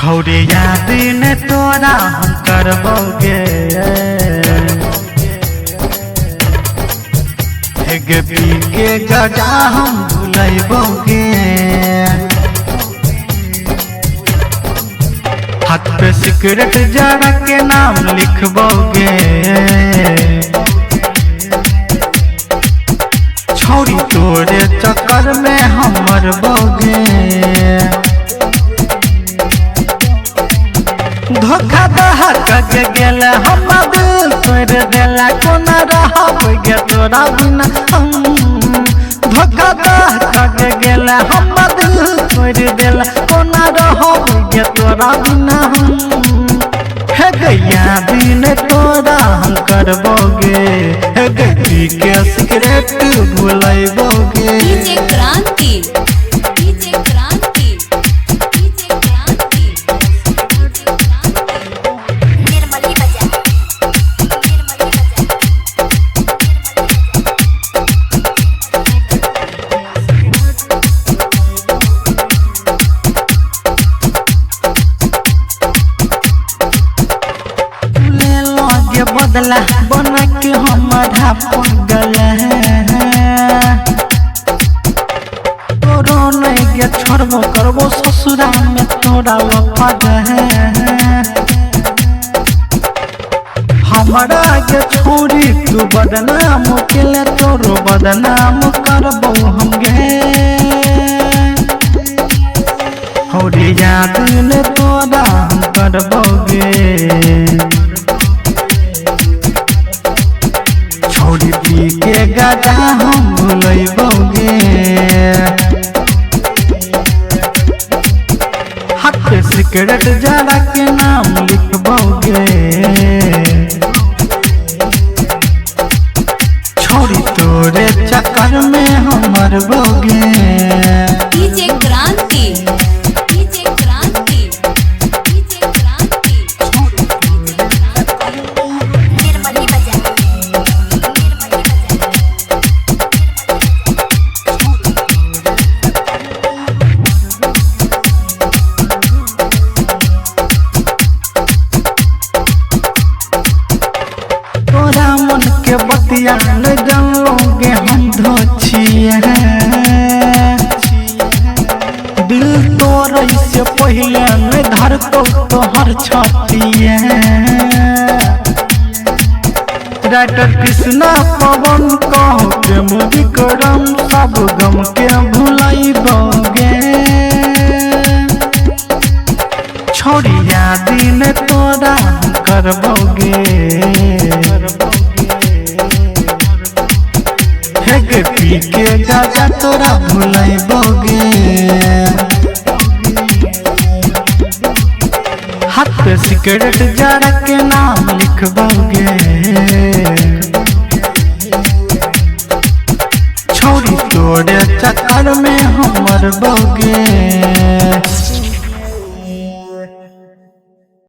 छौरे याद न तोरा हम करबोगे गे पी के गजा हम भुलैबोगे हाथ पे सिगरेट जरा के नाम लिखबोगे छौरी तोरे चक्कर में हम मरबोगे धोखा दहा के गेल हम दिल तोड़ देला कोना रहब गे तोरा बिना धोखा दहा के गेल हम दिल तोड़ देला कोना रहब गे तोरा बिना हे गैया दिन तोरा हम करबोगे हे गई के सिगरेट भुलैबोगे डीजे क्रांति बदला बना के हमारा पगल तोरो नहीं गे छोड़बो करबो ससुरा में तोरा वफाद हमारा गे छोड़ी तू बदनाम केले तोरो बदनाम करबो हम गे होरी याद ने तोरा हम करबोगे छौरी पी के गजा हम भुलैबोगे हाथ पे सिगरेट जरा के नाम लिखबोगे छौरी तोरे चक्कर में हम मरबोगे डीजे क्रांति मन के बतिया न जानोगे हम धोछिए दिल तोरे से पहले न धरतो तोहर छतिए राइटर कृष्णा पवन कहो के विक्रम सब गम के भुलैबोगे छौरी याद न तोरा करबोगे हे पी के गजा तोरा भुलैबोगे हाथ पे सिगरेट जरा के नाम लिखबोगे छौरी तोरे चक्कर में हम मरबोगे।